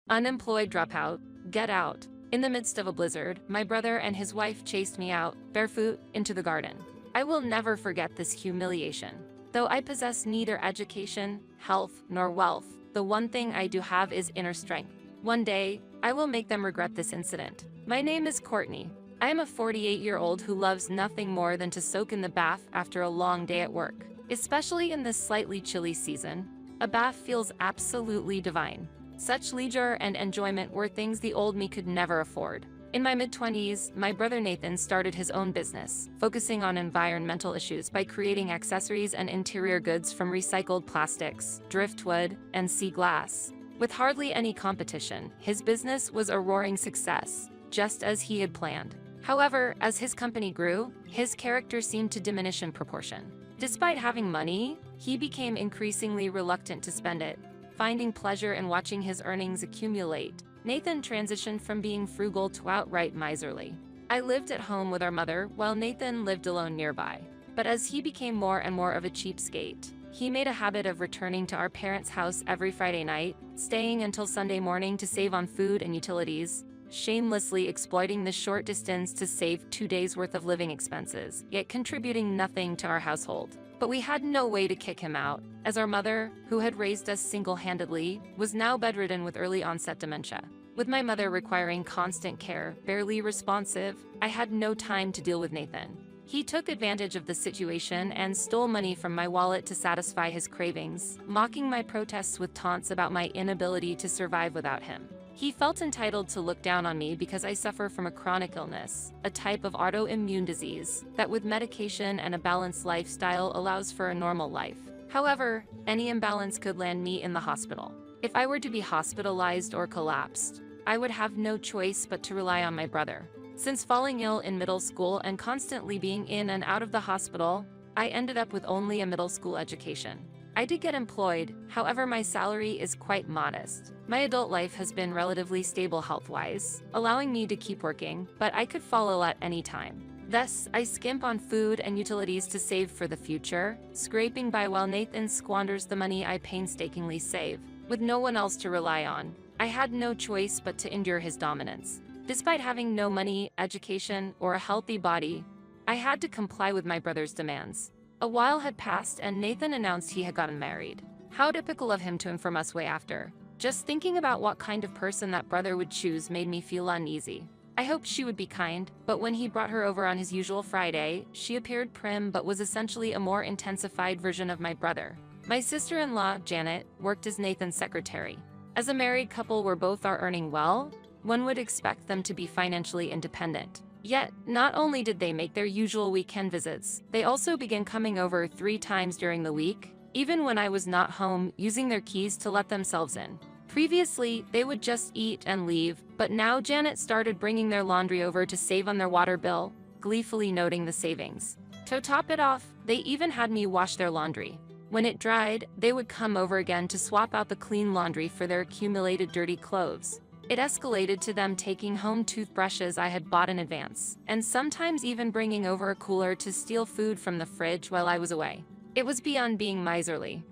Unemployed dropout, get out. In the midst of a blizzard, my brother and his wife chased me out, barefoot, into the garden. I will never forget this humiliation. Though I possess neither education, health, nor wealth, the one thing I do have is inner strength. One day, I will make them regret this incident. My name is Courtney. I am a 48-year-old who loves nothing more than to soak in the bath after a long day at work. Especially in this slightly chilly season, a bath feels absolutely divine. Such leisure and enjoyment were things the old me could never afford. In my mid-20s, my brother Nathan started his own business, focusing on environmental issues by creating accessories and interior goods from recycled plastics, driftwood, and sea glass. With hardly any competition, his business was a roaring success, just as he had planned. However, as his company grew, his character seemed to diminish in proportion. Despite having money, he became increasingly reluctant to spend it, finding pleasure in watching his earnings accumulate. Nathan transitioned from being frugal to outright miserly. I lived at home with our mother while Nathan lived alone nearby. But as he became more and more of a cheapskate, he made a habit of returning to our parents' house every Friday night, staying until Sunday morning to save on food and utilities, shamelessly exploiting the short distance to save 2 days' worth of living expenses, yet contributing nothing to our household. But we had no way to kick him out, as our mother, who had raised us single-handedly, was now bedridden with early-onset dementia. With my mother requiring constant care, barely responsive, I had no time to deal with Nathan. He took advantage of the situation and stole money from my wallet to satisfy his cravings, mocking my protests with taunts about my inability to survive without him. He felt entitled to look down on me because I suffer from a chronic illness, a type of autoimmune disease, that with medication and a balanced lifestyle allows for a normal life. However, any imbalance could land me in the hospital. If I were to be hospitalized or collapsed, I would have no choice but to rely on my brother. Since falling ill in middle school and constantly being in and out of the hospital, I ended up with only a middle school education. I did get employed, however my salary is quite modest. My adult life has been relatively stable health-wise, allowing me to keep working, but I could fall ill at any time. Thus, I skimp on food and utilities to save for the future, scraping by while Nathan squanders the money I painstakingly save. With no one else to rely on, I had no choice but to endure his dominance. Despite having no money, education, or a healthy body, I had to comply with my brother's demands. A while had passed and Nathan announced he had gotten married. How typical of him to inform us way after. Just thinking about what kind of person that brother would choose made me feel uneasy. I hoped she would be kind, but when he brought her over on his usual Friday, she appeared prim but was essentially a more intensified version of my brother. My sister-in-law, Janet, worked as Nathan's secretary. As a married couple where both are earning well, one would expect them to be financially independent. Yet, not only did they make their usual weekend visits, they also began coming over 3 times during the week, even when I was not home, using their keys to let themselves in. Previously, they would just eat and leave, but now Janet started bringing their laundry over to save on their water bill, gleefully noting the savings. To top it off, they even had me wash their laundry. When it dried, they would come over again to swap out the clean laundry for their accumulated dirty clothes. It escalated to them taking home toothbrushes I had bought in advance, and sometimes even bringing over a cooler to steal food from the fridge while I was away. It was beyond being miserly.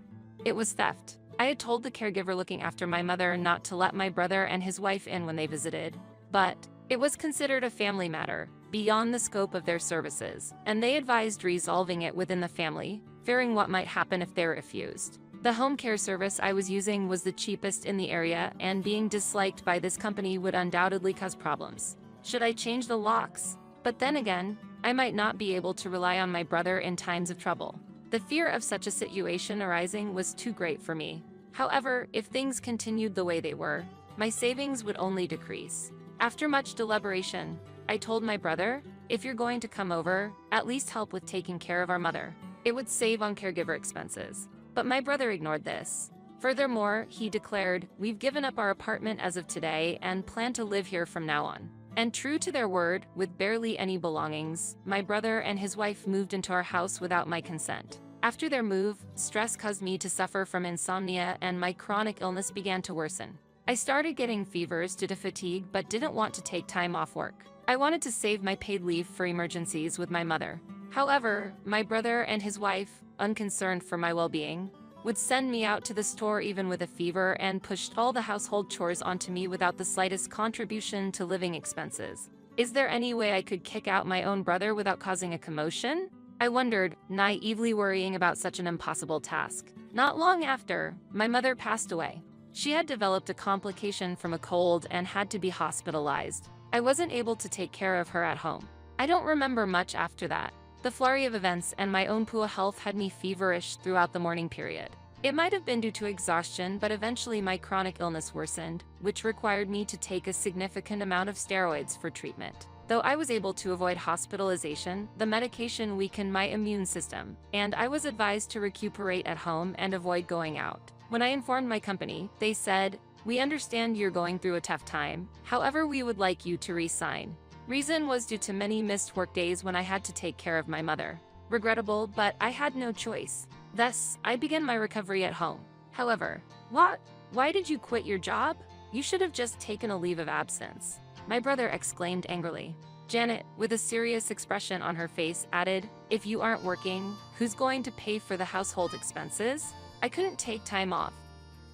It was theft. I had told the caregiver looking after my mother not to let my brother and his wife in when they visited, but it was considered a family matter, beyond the scope of their services, and they advised resolving it within the family, fearing what might happen if they refused. The home care service I was using was the cheapest in the area, and being disliked by this company would undoubtedly cause problems. Should I change the locks? But then again, I might not be able to rely on my brother in times of trouble. The fear of such a situation arising was too great for me. However, if things continued the way they were, my savings would only decrease. After much deliberation, I told my brother, if you're going to come over, at least help with taking care of our mother. It would save on caregiver expenses. But my brother ignored this. Furthermore, he declared, we've given up our apartment as of today and plan to live here from now on. And true to their word, with barely any belongings, my brother and his wife moved into our house without my consent. After their move, stress caused me to suffer from insomnia and my chronic illness began to worsen. I started getting fevers due to fatigue but didn't want to take time off work. I wanted to save my paid leave for emergencies with my mother. However, my brother and his wife, unconcerned for my well-being, would send me out to the store even with a fever, and pushed all the household chores onto me without the slightest contribution to living expenses. Is there any way I could kick out my own brother without causing a commotion? I wondered, naively worrying about such an impossible task. Not long after, my mother passed away. She had developed a complication from a cold and had to be hospitalized. I wasn't able to take care of her at home. I don't remember much after that. The flurry of events and my own poor health had me feverish throughout the mourning period. It might have been due to exhaustion, but eventually my chronic illness worsened, which required me to take a significant amount of steroids for treatment. Though I was able to avoid hospitalization, the medication weakened my immune system, and I was advised to recuperate at home and avoid going out. When I informed my company, they said, "We understand you're going through a tough time, however we would like you to resign." Reason was due to many missed work days when I had to take care of my mother. Regrettable, but I had no choice. Thus, I began my recovery at home. However, "What? Why did you quit your job? You should have just taken a leave of absence," my brother exclaimed angrily. Janet, with a serious expression on her face, added, "If you aren't working, who's going to pay for the household expenses?" I couldn't take time off.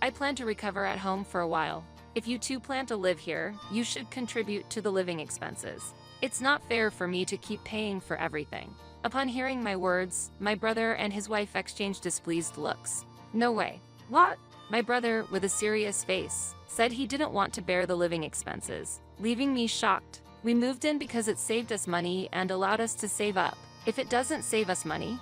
I plan to recover at home for a while. If you two plan to live here, you should contribute to the living expenses. It's not fair for me to keep paying for everything. Upon hearing my words, my brother and his wife exchanged displeased looks. "No way." "What?" My brother, with a serious face, said he didn't want to bear the living expenses, leaving me shocked. "We moved in because it saved us money and allowed us to save up. If it doesn't save us money,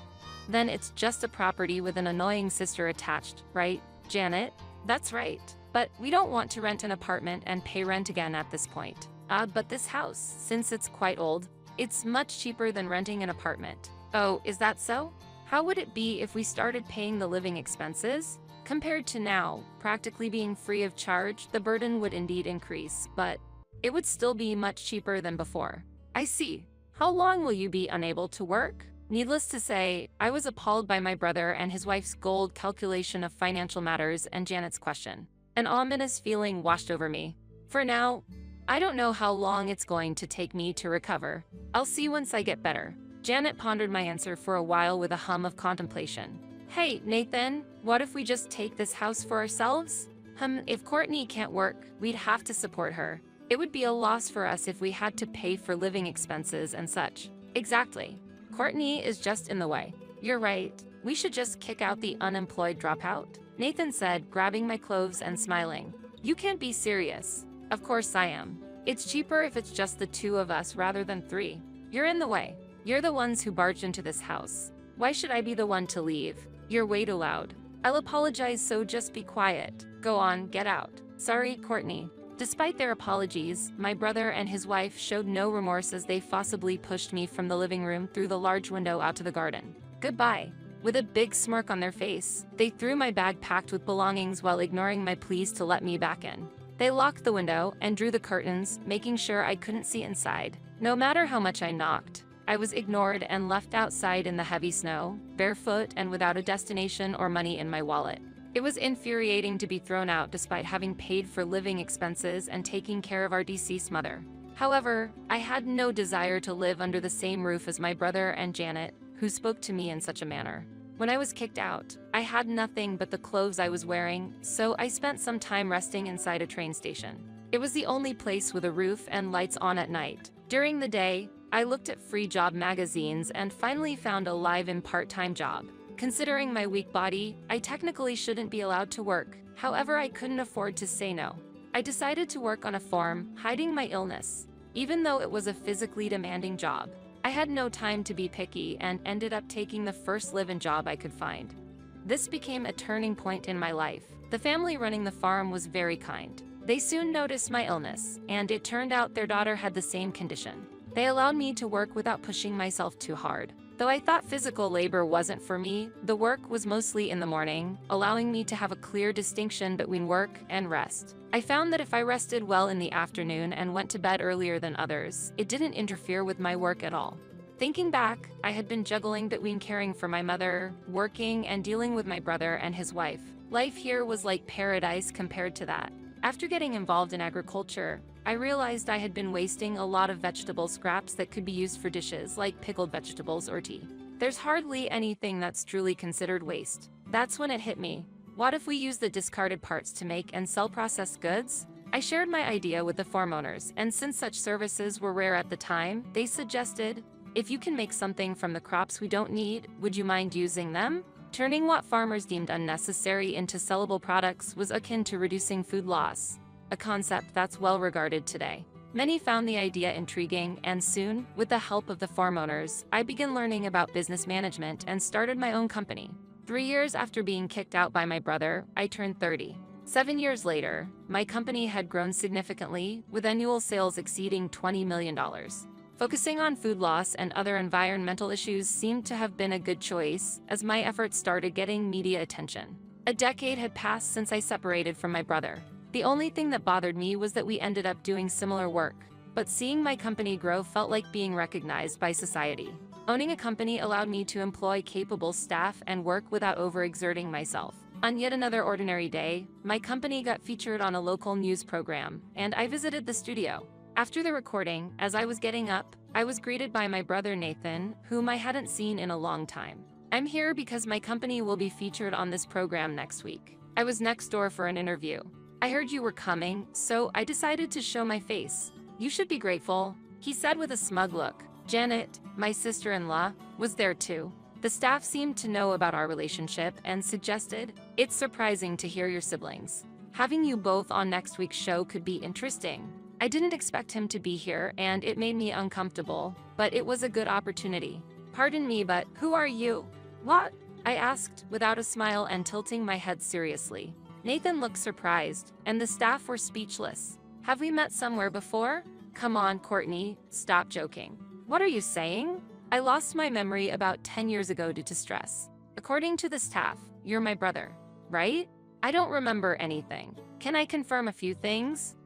then it's just a property with an annoying sister attached, right, Janet?" "That's right. But we don't want to rent an apartment and pay rent again at this point. But this house, since it's quite old, it's much cheaper than renting an apartment." "Oh, is that so? How would it be if we started paying the living expenses?" Compared to now, practically being free of charge, the burden would indeed increase, but it would still be much cheaper than before. "I see. How long will you be unable to work?" Needless to say, I was appalled by my brother and his wife's cold calculation of financial matters and Janet's question. An ominous feeling washed over me. "For now, I don't know how long it's going to take me to recover. I'll see once I get better." Janet pondered my answer for a while with a hum of contemplation. "Hey, Nathan, what if we just take this house for ourselves? If Courtney can't work, we'd have to support her. It would be a loss for us if we had to pay for living expenses and such." "Exactly. Courtney is just in the way." "You're right. We should just kick out the unemployed dropout," Nathan said, grabbing my clothes and smiling. "You can't be serious." "Of course I am. It's cheaper if it's just the two of us rather than three." "You're in the way. You're the ones who barged into this house. Why should I be the one to leave?" "You're way too loud." "I'll apologize, so just be quiet. Go on, get out." "Sorry, Courtney." Despite their apologies, my brother and his wife showed no remorse as they forcibly pushed me from the living room through the large window out to the garden. "Goodbye." With a big smirk on their face, they threw my bag packed with belongings while ignoring my pleas to let me back in. They locked the window and drew the curtains, making sure I couldn't see inside. No matter how much I knocked, I was ignored and left outside in the heavy snow, barefoot and without a destination or money in my wallet. It was infuriating to be thrown out despite having paid for living expenses and taking care of our deceased mother. However, I had no desire to live under the same roof as my brother and Janet, who spoke to me in such a manner. When I was kicked out, I had nothing but the clothes I was wearing, so I spent some time resting inside a train station. It was the only place with a roof and lights on at night. During the day, I looked at free job magazines and finally found a live-in part-time job. Considering my weak body, I technically shouldn't be allowed to work. However, I couldn't afford to say no. I decided to work on a farm, hiding my illness, even though it was a physically demanding job. I had no time to be picky and ended up taking the first live-in job I could find. This became a turning point in my life. The family running the farm was very kind. They soon noticed my illness, and it turned out their daughter had the same condition. They allowed me to work without pushing myself too hard. Though I thought physical labor wasn't for me, the work was mostly in the morning, allowing me to have a clear distinction between work and rest. I found that if I rested well in the afternoon and went to bed earlier than others, it didn't interfere with my work at all. Thinking back, I had been juggling between caring for my mother, working, and dealing with my brother and his wife. Life here was like paradise compared to that. After getting involved in agriculture, I realized I had been wasting a lot of vegetable scraps that could be used for dishes like pickled vegetables or tea. There's hardly anything that's truly considered waste. That's when it hit me. What if we use the discarded parts to make and sell processed goods? I shared my idea with the farm owners, and since such services were rare at the time, they suggested, if you can make something from the crops we don't need, would you mind using them? Turning what farmers deemed unnecessary into sellable products was akin to reducing food loss, a concept that's well regarded today. Many found the idea intriguing, and soon, with the help of the farm owners, I began learning about business management and started my own company. 3 years after being kicked out by my brother, I turned 30. 7 years later, my company had grown significantly, with annual sales exceeding $20 million. Focusing on food loss and other environmental issues seemed to have been a good choice, as my efforts started getting media attention. A decade had passed since I separated from my brother. The only thing that bothered me was that we ended up doing similar work, but seeing my company grow felt like being recognized by society. Owning a company allowed me to employ capable staff and work without overexerting myself. On yet another ordinary day, my company got featured on a local news program, and I visited the studio. After the recording, as I was getting up, I was greeted by my brother Nathan, whom I hadn't seen in a long time. I'm here because my company will be featured on this program next week. I was next door for an interview. I heard you were coming, so I decided to show my face. You should be grateful, he said with a smug look. Janet, my sister-in-law, was there too. The staff seemed to know about our relationship and suggested, it's surprising to hear your siblings. Having you both on next week's show could be interesting. I didn't expect him to be here and it made me uncomfortable, but it was a good opportunity. Pardon me, but who are you? What? I asked, without a smile and tilting my head seriously. Nathan looked surprised, and the staff were speechless. Have we met somewhere before? Come on, Courtney, stop joking. What are you saying? I lost my memory about 10 years ago due to stress. According to the staff, you're my brother, right? I don't remember anything. Can I confirm a few things?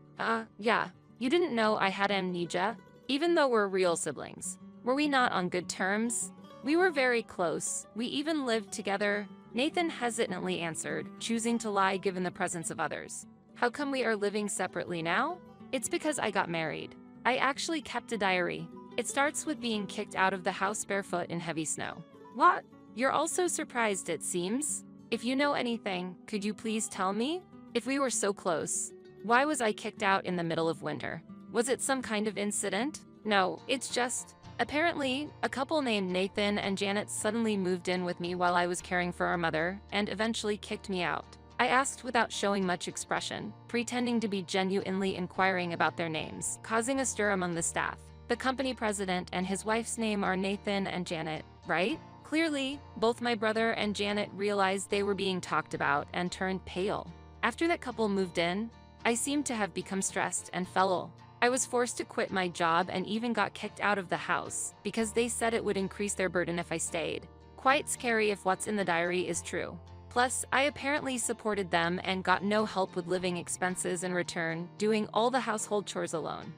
Yeah. You didn't know I had amnesia? Even though we're real siblings. Were we not on good terms? We were very close. We even lived together. Nathan hesitantly answered, choosing to lie given the presence of others. How come we are living separately now? It's because I got married. I actually kept a diary. It starts with being kicked out of the house barefoot in heavy snow. What? You're also surprised, it seems. If you know anything, could you please tell me? If we were so close, why was I kicked out in the middle of winter? Was it some kind of incident? No, it's just... Apparently, a couple named Nathan and Janet suddenly moved in with me while I was caring for our mother, and eventually kicked me out. I asked without showing much expression, pretending to be genuinely inquiring about their names, causing a stir among the staff. The company president and his wife's name are Nathan and Janet, right? Clearly, both my brother and Janet realized they were being talked about and turned pale. After that couple moved in, I seemed to have become stressed and fell ill. I was forced to quit my job and even got kicked out of the house because they said it would increase their burden if I stayed. Quite scary if what's in the diary is true. Plus, I apparently supported them and got no help with living expenses in return, doing all the household chores alone.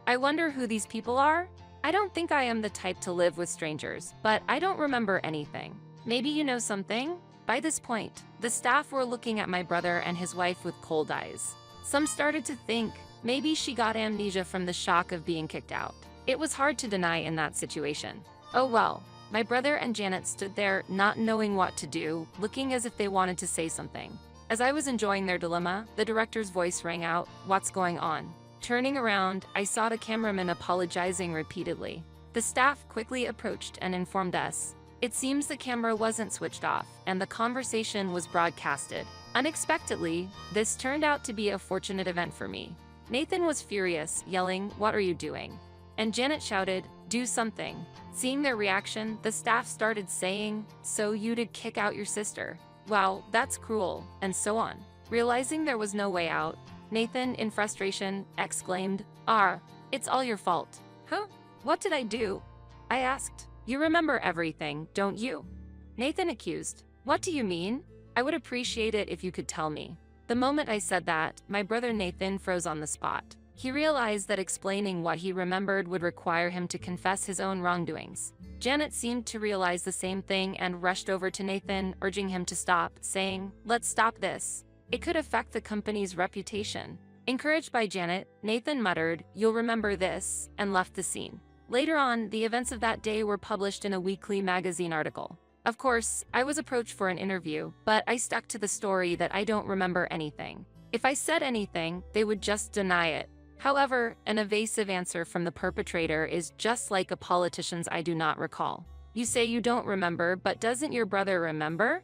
I wonder who these people are? I don't think I am the type to live with strangers, but I don't remember anything. Maybe you know something? By this point, the staff were looking at my brother and his wife with cold eyes. Some started to think, maybe she got amnesia from the shock of being kicked out. It was hard to deny in that situation. Oh well, my brother and Janet stood there not knowing what to do, looking as if they wanted to say something. As I was enjoying their dilemma, the director's voice rang out, "What's going on?" Turning around, I saw the cameraman apologizing repeatedly. The staff quickly approached and informed us. It seems the camera wasn't switched off, and the conversation was broadcasted. Unexpectedly, this turned out to be a fortunate event for me. Nathan was furious, yelling, "What are you doing?" And Janet shouted, "Do something." Seeing their reaction, the staff started saying, "So you did kick out your sister? Wow, that's cruel," and so on. Realizing there was no way out, Nathan, in frustration, exclaimed, It's all your fault." "Huh? What did I do?" I asked. "You remember everything, don't you?" Nathan accused. "What do you mean? I would appreciate it if you could tell me." The moment I said that, my brother Nathan froze on the spot. He realized that explaining what he remembered would require him to confess his own wrongdoings. Janet seemed to realize the same thing and rushed over to Nathan, urging him to stop, saying, "Let's stop this. It could affect the company's reputation." Encouraged by Janet, Nathan muttered, "You'll remember this," and left the scene. Later on, the events of that day were published in a weekly magazine article. Of course, I was approached for an interview, but I stuck to the story that I don't remember anything. If I said anything, they would just deny it. However, an evasive answer from the perpetrator is just like a politician's "I do not recall." You say you don't remember, but doesn't your brother remember?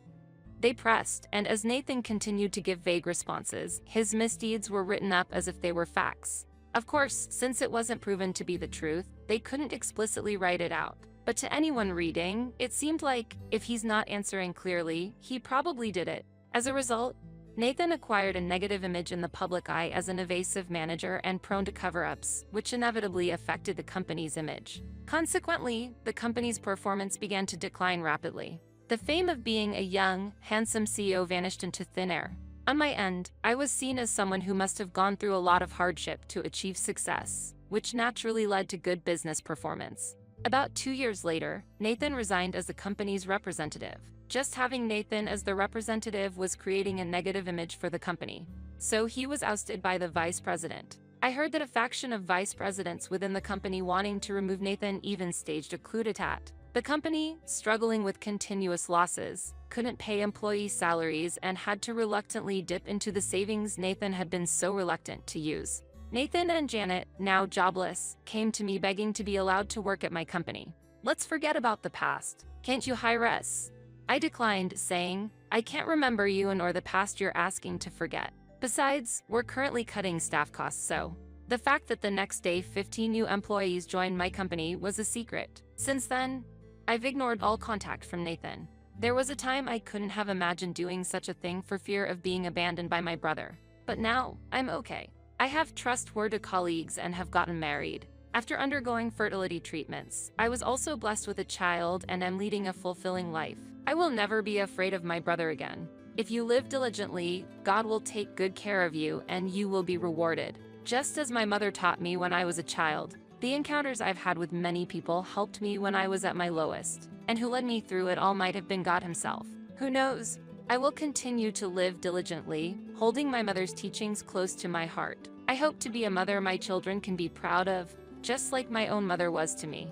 They pressed, and as Nathan continued to give vague responses, his misdeeds were written up as if they were facts. Of course, since it wasn't proven to be the truth, they couldn't explicitly write it out. But to anyone reading, it seemed like, if he's not answering clearly, he probably did it. As a result, Nathan acquired a negative image in the public eye as an evasive manager and prone to cover-ups, which inevitably affected the company's image. Consequently, the company's performance began to decline rapidly. The fame of being a young, handsome CEO vanished into thin air. On my end, I was seen as someone who must have gone through a lot of hardship to achieve success, which naturally led to good business performance. About 2 years later, Nathan resigned as the company's representative. Just having Nathan as the representative was creating a negative image for the company. So he was ousted by the vice president. I heard that a faction of vice presidents within the company wanting to remove Nathan even staged a coup d'etat. The company, struggling with continuous losses, couldn't pay employee salaries and had to reluctantly dip into the savings Nathan had been so reluctant to use. Nathan and Janet, now jobless, came to me begging to be allowed to work at my company. "Let's forget about the past. Can't you hire us?" I declined, saying, "I can't remember you nor the past you're asking to forget. Besides, we're currently cutting staff costs, so." The fact that the next day 15 new employees joined my company was a secret. Since then, I've ignored all contact from Nathan. There was a time I couldn't have imagined doing such a thing for fear of being abandoned by my brother. But now, I'm okay. I have trustworthy colleagues and have gotten married. After undergoing fertility treatments, I was also blessed with a child and am leading a fulfilling life. I will never be afraid of my brother again. If you live diligently, God will take good care of you and you will be rewarded. Just as my mother taught me when I was a child, the encounters I've had with many people helped me when I was at my lowest, and who led me through it all might have been God himself. Who knows? I will continue to live diligently, holding my mother's teachings close to my heart. I hope to be a mother my children can be proud of, just like my own mother was to me.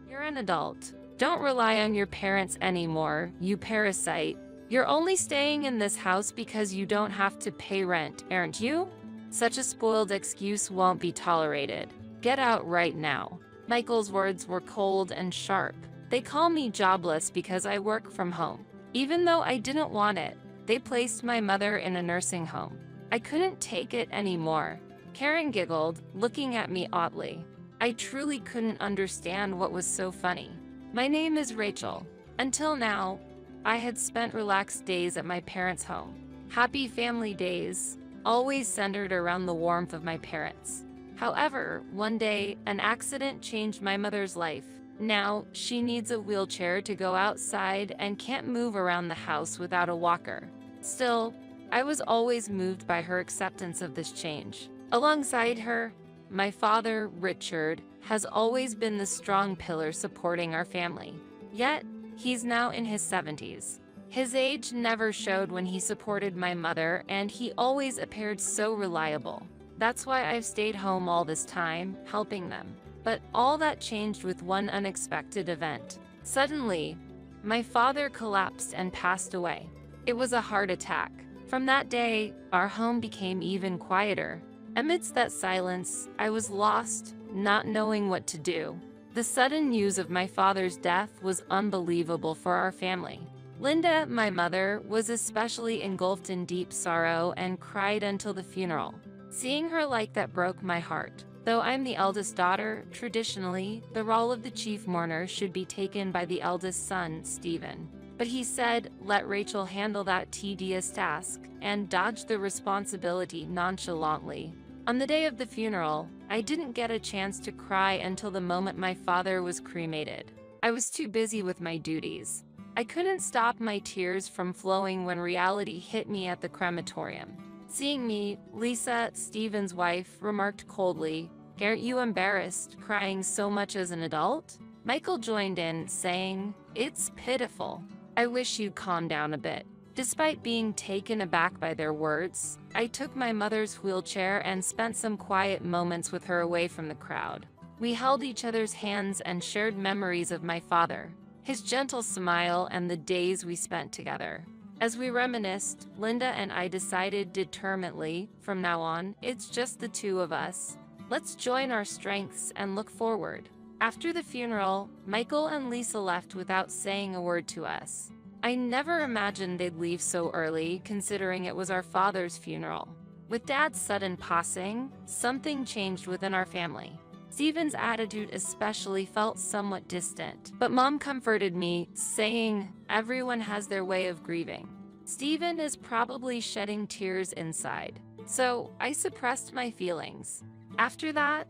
You're an adult. Don't rely on your parents anymore, you parasite. You're only staying in this house because you don't have to pay rent, aren't you? Such a spoiled excuse won't be tolerated. Get out right now. Michael's words were cold and sharp. They call me jobless because I work from home. Even though I didn't want it, they placed my mother in a nursing home. I couldn't take it anymore. Karen giggled, looking at me oddly. I truly couldn't understand what was so funny. My name is Rachel. Until now, I had spent relaxed days at my parents' home. Happy family days, always centered around the warmth of my parents. However, one day, an accident changed my mother's life. Now, she needs a wheelchair to go outside and can't move around the house without a walker. Still, I was always moved by her acceptance of this change. Alongside her, my father, Richard, has always been the strong pillar supporting our family. Yet, he's now in his 70s. His age never showed when he supported my mother, and he always appeared so reliable. That's why I've stayed home all this time, helping them. But all that changed with one unexpected event. Suddenly, my father collapsed and passed away. It was a heart attack. From that day, our home became even quieter. Amidst that silence, I was lost, not knowing what to do. The sudden news of my father's death was unbelievable for our family. Linda, my mother, was especially engulfed in deep sorrow and cried until the funeral. Seeing her like that broke my heart. Though I'm the eldest daughter, traditionally, the role of the chief mourner should be taken by the eldest son, Stephen. But he said, let Rachel handle that tedious task, and dodged the responsibility nonchalantly. On the day of the funeral, I didn't get a chance to cry until the moment my father was cremated. I was too busy with my duties. I couldn't stop my tears from flowing when reality hit me at the crematorium. Seeing me, Lisa, Stephen's wife, remarked coldly, "Aren't you embarrassed, crying so much as an adult?" Michael joined in, saying, "It's pitiful. I wish you'd calm down a bit." Despite being taken aback by their words, I took my mother's wheelchair and spent some quiet moments with her away from the crowd. We held each other's hands and shared memories of my father, his gentle smile, and the days we spent together. As we reminisced, Linda and I decided determinedly, from now on, it's just the two of us. Let's join our strengths and look forward. After the funeral, Michael and Lisa left without saying a word to us. I never imagined they'd leave so early, considering it was our father's funeral. With Dad's sudden passing, something changed within our family. Stephen's attitude especially felt somewhat distant, but Mom comforted me, saying, "Everyone has their way of grieving. Stephen is probably shedding tears inside." So I suppressed my feelings. After that,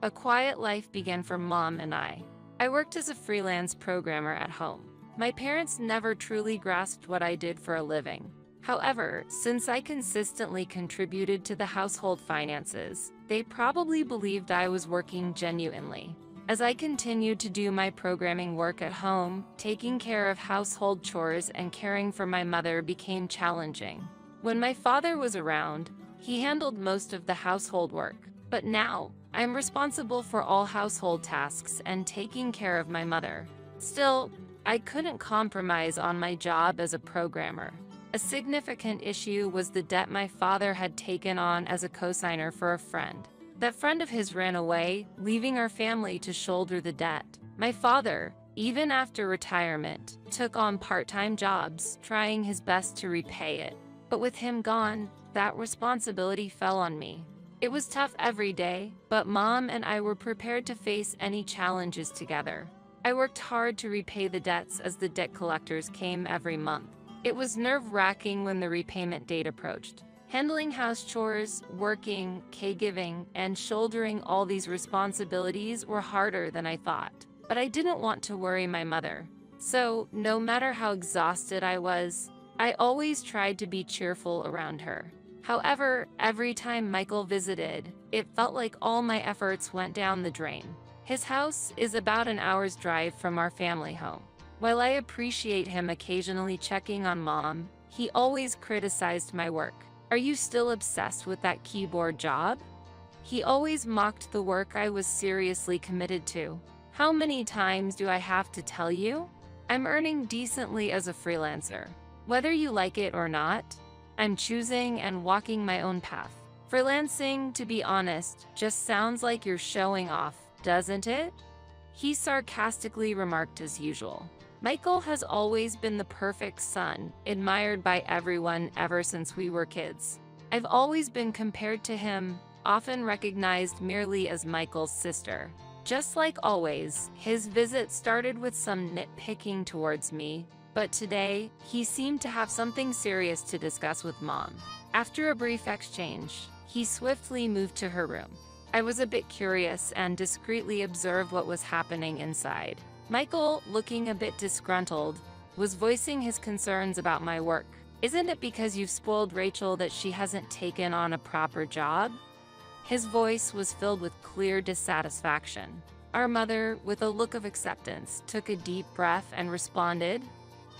a quiet life began for Mom and I. I worked as a freelance programmer at home. My parents never truly grasped what I did for a living. However, since I consistently contributed to the household finances, they probably believed I was working genuinely. As I continued to do my programming work at home, taking care of household chores and caring for my mother became challenging. When my father was around, he handled most of the household work. But now, I'm responsible for all household tasks and taking care of my mother. Still, I couldn't compromise on my job as a programmer. A significant issue was the debt my father had taken on as a cosigner for a friend. That friend of his ran away, leaving our family to shoulder the debt. My father, even after retirement, took on part-time jobs, trying his best to repay it. But with him gone, that responsibility fell on me. It was tough every day, but Mom and I were prepared to face any challenges together. I worked hard to repay the debts as the debt collectors came every month. It was nerve-wracking when the repayment date approached. Handling house chores, working, caregiving, and shouldering all these responsibilities were harder than I thought. But I didn't want to worry my mother. So, no matter how exhausted I was, I always tried to be cheerful around her. However, every time Michael visited, it felt like all my efforts went down the drain. His house is about an hour's drive from our family home. While I appreciate him occasionally checking on Mom, he always criticized my work. "Are you still obsessed with that keyboard job?" He always mocked the work I was seriously committed to. "How many times do I have to tell you? I'm earning decently as a freelancer. Whether you like it or not, I'm choosing and walking my own path. Freelancing, to be honest, just sounds like you're showing off, doesn't it?" He sarcastically remarked as usual. Michael has always been the perfect son, admired by everyone ever since we were kids. I've always been compared to him, often recognized merely as Michael's sister. Just like always, his visit started with some nitpicking towards me, but today, he seemed to have something serious to discuss with Mom. After a brief exchange, he swiftly moved to her room. I was a bit curious and discreetly observed what was happening inside. Michael, looking a bit disgruntled, was voicing his concerns about my work. "Isn't it because you've spoiled Rachel that she hasn't taken on a proper job?" His voice was filled with clear dissatisfaction. Our mother, with a look of acceptance, took a deep breath and responded,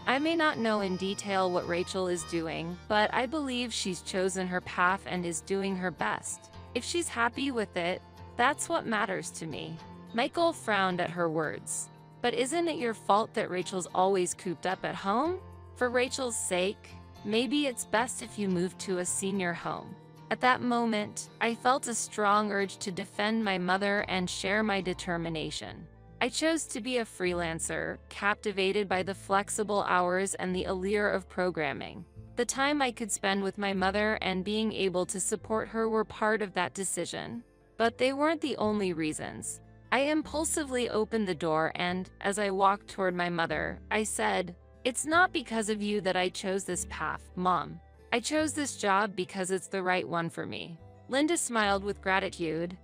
"I may not know in detail what Rachel is doing, but I believe she's chosen her path and is doing her best. If she's happy with it, that's what matters to me." Michael frowned at her words. "But isn't it your fault that Rachel's always cooped up at home? For Rachel's sake, maybe it's best if you move to a senior home." At that moment, I felt a strong urge to defend my mother and share my determination. I chose to be a freelancer, captivated by the flexible hours and the allure of programming. The time I could spend with my mother and being able to support her were part of that decision. But they weren't the only reasons. I impulsively opened the door and, as I walked toward my mother, I said, "It's not because of you that I chose this path, Mom. I chose this job because it's the right one for me." Linda smiled with gratitude.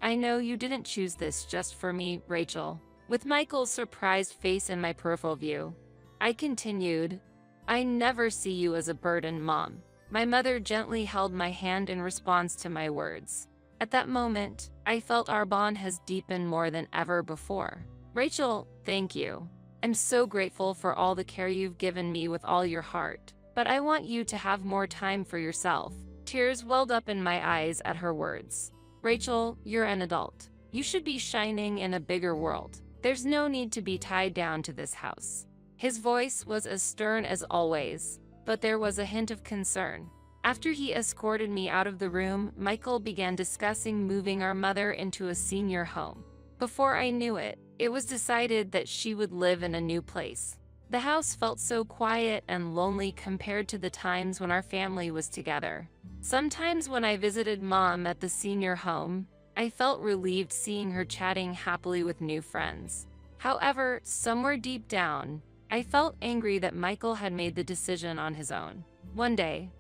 "I know you didn't choose this just for me, Rachel." With Michael's surprised face in my peripheral view, I continued, "I never see you as a burden, Mom." My mother gently held my hand in response to my words. At that moment, I felt our bond has deepened more than ever before. "Rachel, thank you. I'm so grateful for all the care you've given me with all your heart. But I want you to have more time for yourself." Tears welled up in my eyes at her words. "Rachel, you're an adult. You should be shining in a bigger world. There's no need to be tied down to this house." His voice was as stern as always, but there was a hint of concern. After he escorted me out of the room, Michael began discussing moving our mother into a senior home. Before I knew it, it was decided that she would live in a new place. The house felt so quiet and lonely compared to the times when our family was together. Sometimes when I visited Mom at the senior home, I felt relieved seeing her chatting happily with new friends. However, somewhere deep down, I felt angry that Michael had made the decision on his own. One day,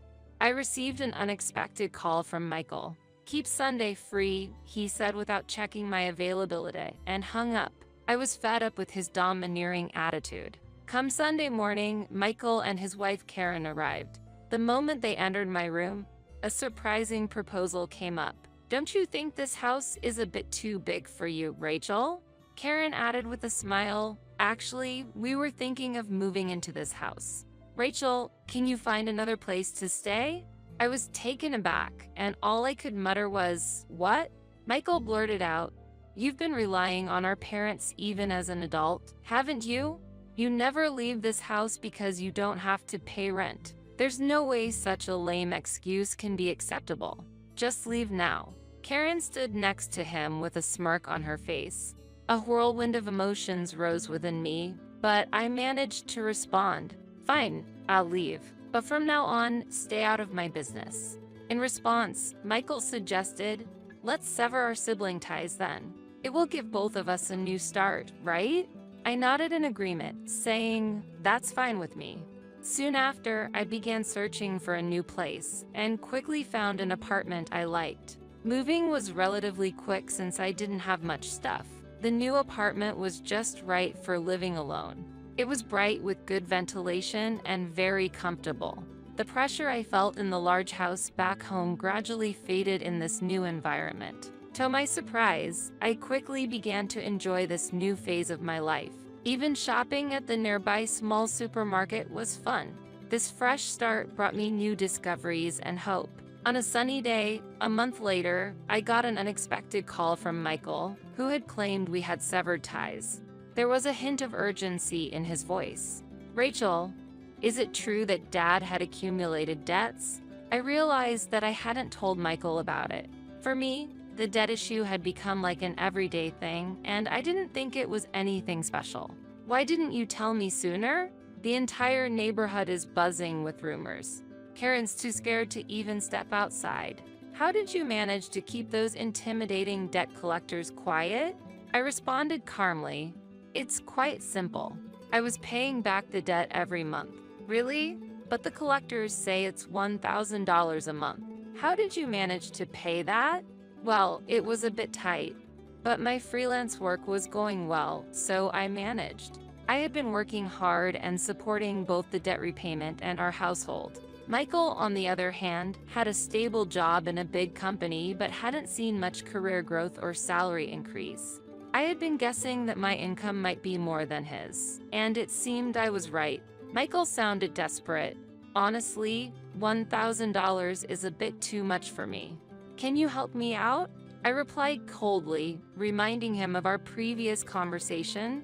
I received an unexpected call from Michael. "Keep Sunday free," he said without checking my availability, and hung up. I was fed up with his domineering attitude. Come Sunday morning, Michael and his wife Karen arrived. The moment they entered my room, a surprising proposal came up. "Don't you think this house is a bit too big for you, Rachel?" Karen added with a smile, "Actually, we were thinking of moving into this house. Rachel, can you find another place to stay?" I was taken aback, and all I could mutter was, "What?" Michael blurted out, "You've been relying on our parents even as an adult, haven't you? You never leave this house because you don't have to pay rent. There's no way such a lame excuse can be acceptable. Just leave now." Karen stood next to him with a smirk on her face. A whirlwind of emotions rose within me, but I managed to respond, "Fine, I'll leave. But from now on, stay out of my business." In response, Michael suggested, "Let's sever our sibling ties then. It will give both of us a new start, right?" I nodded in agreement, saying, "That's fine with me." Soon after, I began searching for a new place and quickly found an apartment I liked. Moving was relatively quick since I didn't have much stuff. The new apartment was just right for living alone. It was bright with good ventilation and very comfortable. The pressure I felt in the large house back home gradually faded in this new environment. To my surprise, I quickly began to enjoy this new phase of my life. Even shopping at the nearby small supermarket was fun. This fresh start brought me new discoveries and hope. On a sunny day, a month later, I got an unexpected call from Michael, who had claimed we had severed ties. There was a hint of urgency in his voice. "Rachel, is it true that Dad had accumulated debts?" I realized that I hadn't told Michael about it. For me, the debt issue had become like an everyday thing, and I didn't think it was anything special. "Why didn't you tell me sooner? The entire neighborhood is buzzing with rumors. Karen's too scared to even step outside. How did you manage to keep those intimidating debt collectors quiet?" I responded calmly, "It's quite simple. I was paying back the debt every month." "Really? But the collectors say it's $1,000 a month. How did you manage to pay that?" "Well, it was a bit tight, but my freelance work was going well, so I managed. I had been working hard and supporting both the debt repayment and our household." Michael, on the other hand, had a stable job in a big company but hadn't seen much career growth or salary increase. I had been guessing that my income might be more than his, and it seemed I was right. Michael sounded desperate. "Honestly, $1,000 is a bit too much for me. Can you help me out?" I replied coldly, reminding him of our previous conversation.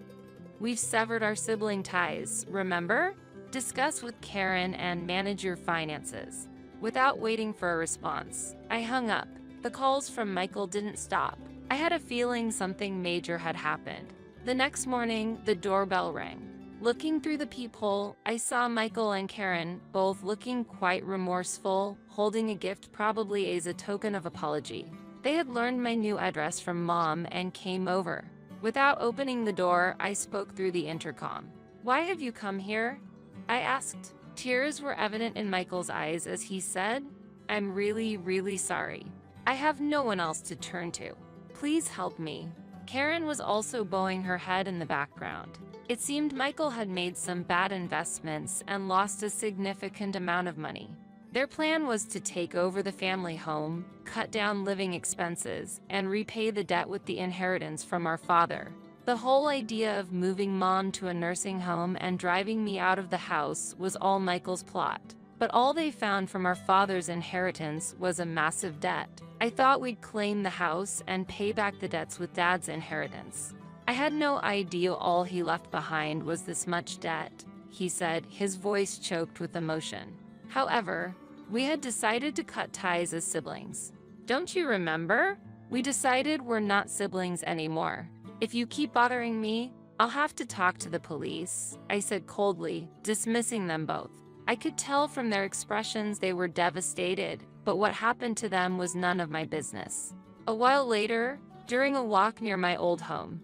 "We've severed our sibling ties, remember? Discuss with Karen and manage your finances." Without waiting for a response, I hung up. The calls from Michael didn't stop. I had a feeling something major had happened. The next morning, the doorbell rang. Looking through the peephole, I saw Michael and Karen, both looking quite remorseful, holding a gift probably as a token of apology. They had learned my new address from Mom and came over. Without opening the door, I spoke through the intercom. "Why have you come here?" I asked. Tears were evident in Michael's eyes as he said, "I'm really sorry. I have no one else to turn to. Please help me." Karen was also bowing her head in the background. It seemed Michael had made some bad investments and lost a significant amount of money. Their plan was to take over the family home, cut down living expenses, and repay the debt with the inheritance from our father. The whole idea of moving Mom to a nursing home and driving me out of the house was all Michael's plot. but all they found from our father's inheritance was a massive debt. I thought we'd claim the house and pay back the debts with Dad's inheritance. I had no idea all he left behind was this much debt, he said, his voice choked with emotion. However, we had decided to cut ties as siblings. Don't you remember? We decided we're not siblings anymore. If you keep bothering me, I'll have to talk to the police, I said coldly, dismissing them both. I could tell from their expressions they were devastated, but what happened to them was none of my business. A while later, during a walk near my old home,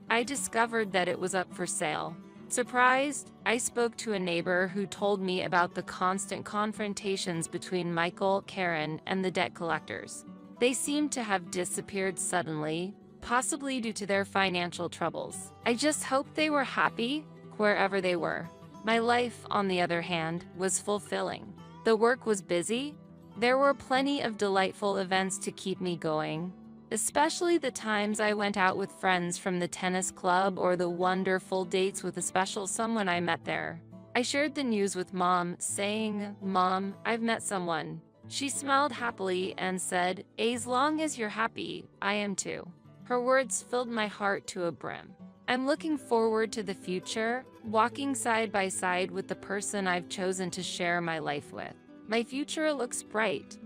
I discovered that it was up for sale. Surprised, I spoke to a neighbor who told me about the constant confrontations between Michael, Karen, and the debt collectors. They seemed to have disappeared suddenly, possibly due to their financial troubles. I just hoped they were happy, wherever they were. My life, on the other hand, was fulfilling. The work was busy. There were plenty of delightful events to keep me going, especially the times I went out with friends from the tennis club or the wonderful dates with a special someone I met there. I shared the news with Mom, saying, "Mom, I've met someone." She smiled happily and said, "As long as you're happy, I am too." Her words filled my heart to a brim. I'm looking forward to the future, walking side by side with the person I've chosen to share my life with. My future looks bright,